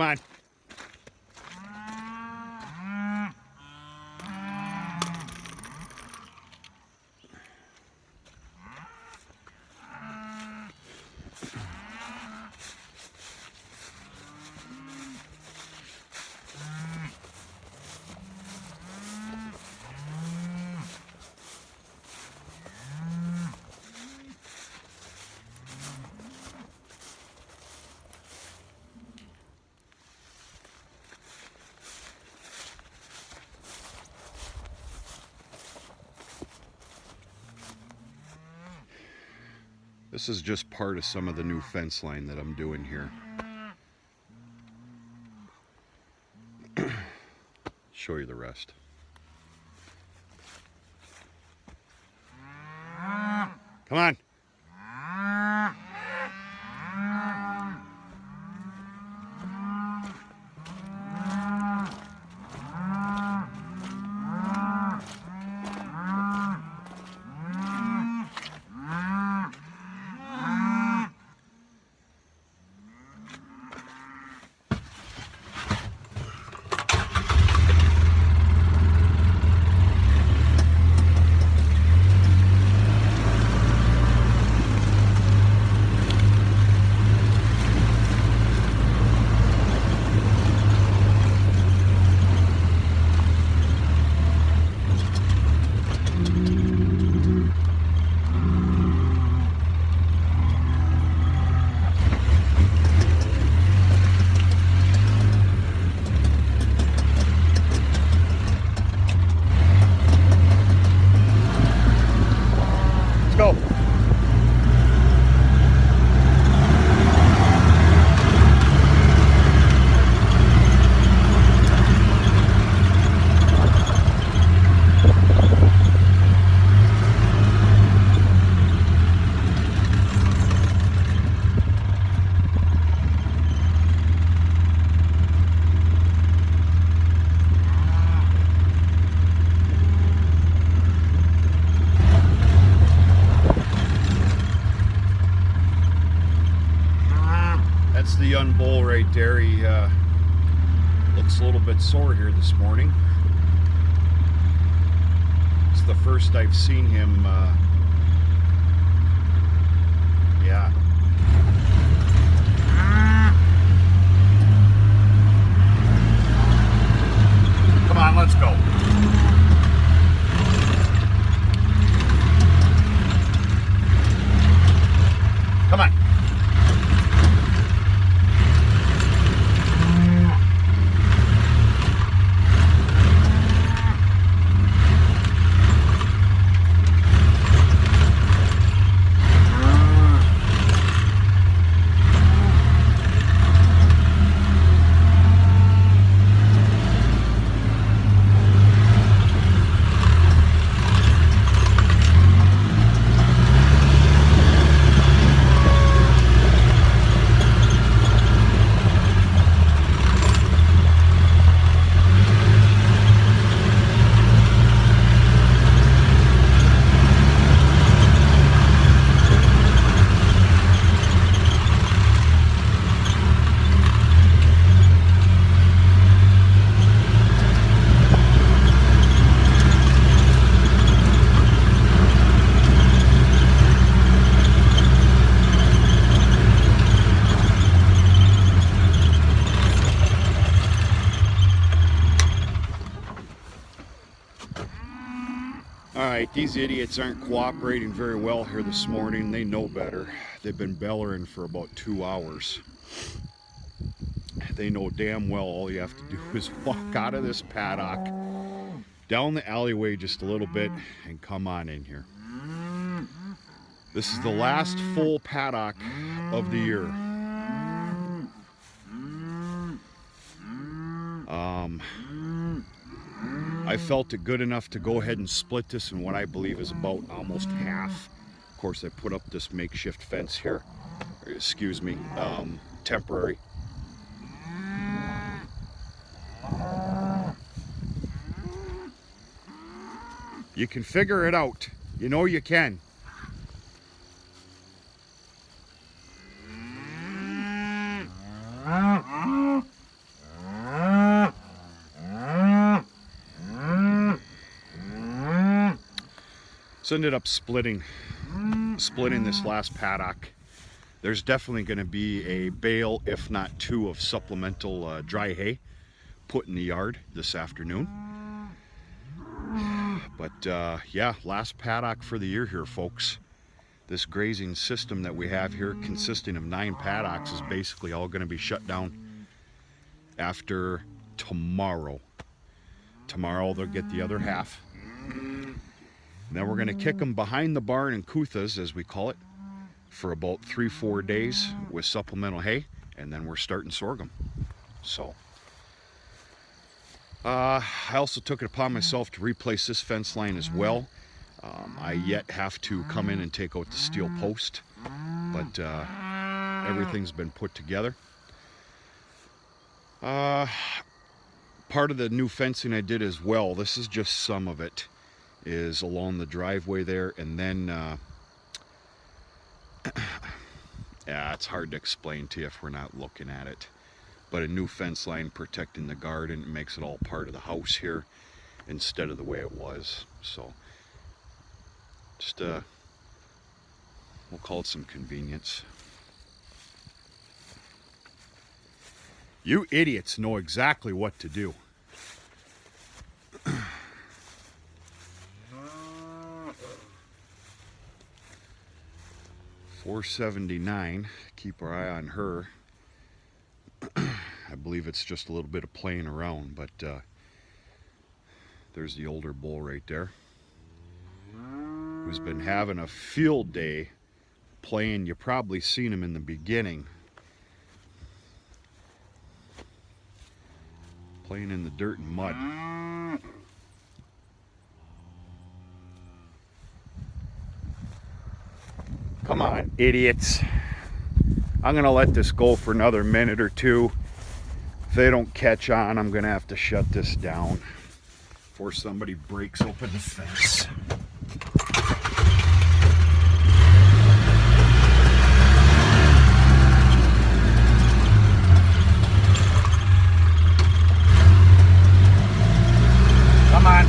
Come on. This is just part of some of the new fence line that I'm doing here. Show you the rest. Come on. Go. That's the young bull right there. He looks a little bit sore here this morning. It's the first I've seen him. Yeah. Come on, let's go. Come on. Alright, these idiots aren't cooperating very well here this morning. They know better. They've been bellowing for about 2 hours. They know damn well all you have to do is walk out of this paddock, down the alleyway just a little bit, and come on in here. This is the last full paddock of the year. I felt it good enough to go ahead and split this in what I believe is about almost half. Of course, I put up this makeshift fence here. Excuse me, temporary. You can figure it out. You know you can. So ended up splitting this last paddock. There's definitely going to be a bale, if not two, of supplemental dry hay put in the yard this afternoon. But yeah, last paddock for the year here, folks. This grazing system that we have here, consisting of 9 paddocks, is basically all going to be shut down after tomorrow. Tomorrow they'll get the other half. And then we're going to kick them behind the barn in Kuthas, as we call it, for about 3-4 days with supplemental hay, and then we're starting sorghum. So I also took it upon myself to replace this fence line as well. I yet have to come in and take out the steel post, but everything's been put together. Part of the new fencing I did as well, this is just some of it, is along the driveway there, and then yeah, it's hard to explain to you if we're not looking at it, but a new fence line protecting the garden. It makes it all part of the house here instead of the way it was. So just we'll call it some convenience. You idiots know exactly what to do. $4.79. Keep our eye on her. I believe it's just a little bit of playing around, but there's the older bull right there, who's been having a field day playing. You probably seen him in the beginning, playing in the dirt and mud. Come on, idiots. I'm gonna let this go for another minute or two. If they don't catch on, I'm gonna have to shut this down before somebody breaks open the fence. Come on.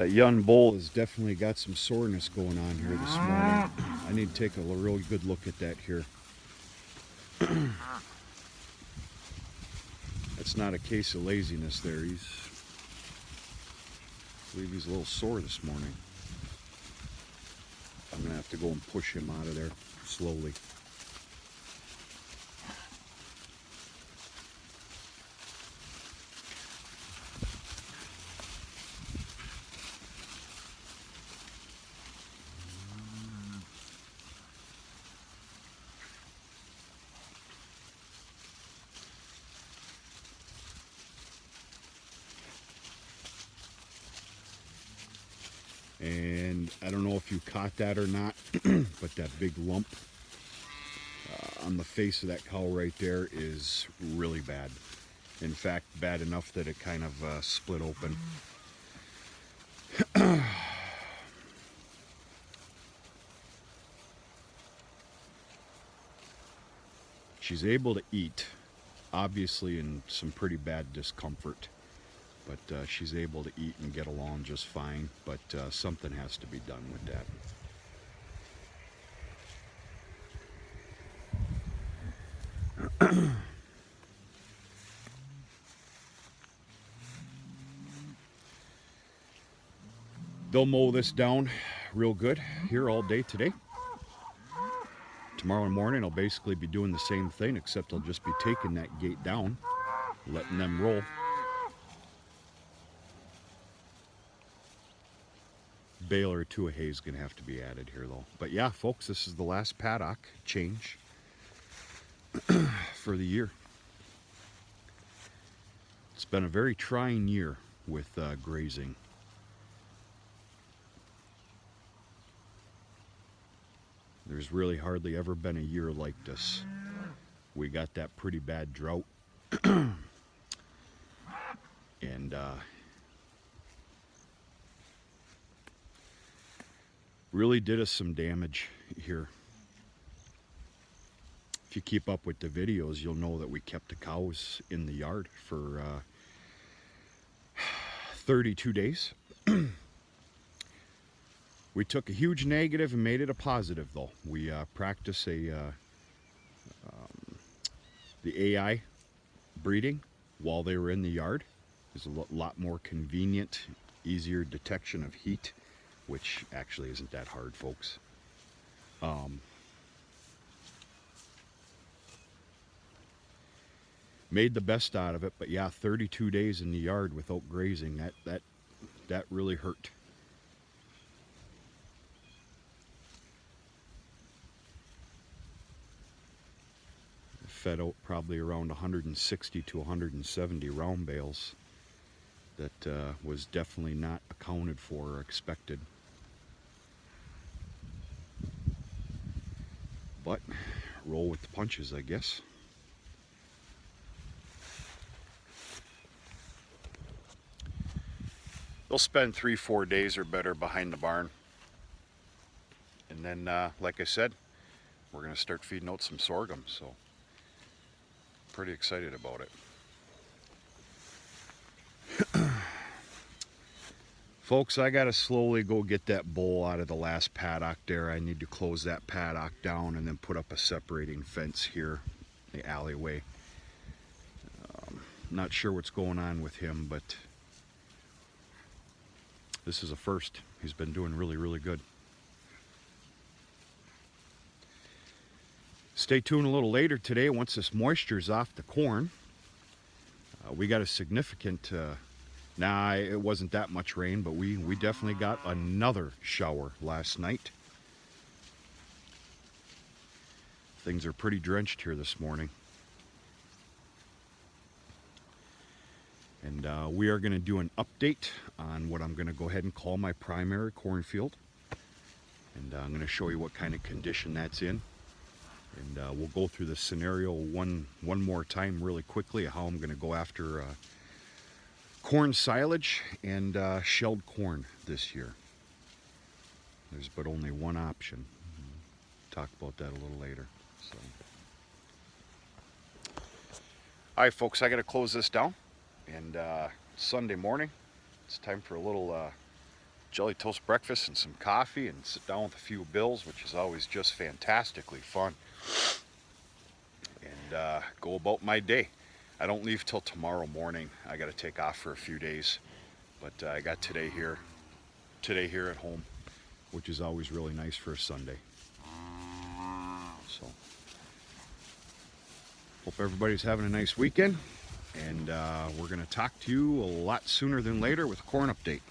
That young bull has definitely got some soreness going on here this morning. I need to take a real good look at that here. That's not a case of laziness there. I believe he's a little sore this morning. I'm going to have to go and push him out of there slowly. And I don't know if you caught that or not, but that big lump on the face of that cow right there is really bad. In fact, bad enough that it kind of split open. She's able to eat, obviously in some pretty bad discomfort. But she's able to eat and get along just fine, but something has to be done with that. They'll mow this down real good here all day today. Tomorrow morning I'll basically be doing the same thing, except I'll just be taking that gate down, letting them roll. Bale or two of hay is going to have to be added here though. But yeah, folks, this is the last paddock change for the year. It's been a very trying year with grazing. There's really hardly ever been a year like this. We got that pretty bad drought. And really did us some damage here. If you keep up with the videos, you'll know that we kept the cows in the yard for 32 days. We took a huge negative and made it a positive though. We practiced the AI breeding while they were in the yard. There's a lot more convenient, easier detection of heat, which actually isn't that hard, folks. Made the best out of it, but yeah, 32 days in the yard without grazing, that really hurt. Fed out probably around 160 to 170 round bales. That was definitely not accounted for or expected. But roll with the punches, I guess. They'll spend 3-4 days or better behind the barn. And then, like I said, we're going to start feeding out some sorghum. So, pretty excited about it. Folks, I gotta slowly go get that bull out of the last paddock there. I need to close that paddock down and then put up a separating fence here, the alleyway. Not sure what's going on with him, but this is a first. He's been doing really, really good. Stay tuned a little later today once this moisture's off the corn. We got a significant nah, it wasn't that much rain, but we definitely got another shower last night. Things are pretty drenched here this morning. And we are going to do an update on what I'm going to go ahead and call my primary cornfield. And I'm going to show you what kind of condition that's in. And we'll go through the scenario one more time really quickly, how I'm going to go after corn silage and shelled corn this year. There's but only one option. Talk about that a little later. So, all right, folks, I got to close this down. And Sunday morning, it's time for a little jelly toast breakfast and some coffee and sit down with a few bills, which is always just fantastically fun, and go about my day. I don't leave till tomorrow morning. I got to take off for a few days, but I got today here at home, which is always really nice for a Sunday. So hope everybody's having a nice weekend, and we're going to talk to you a lot sooner than later with a corn update.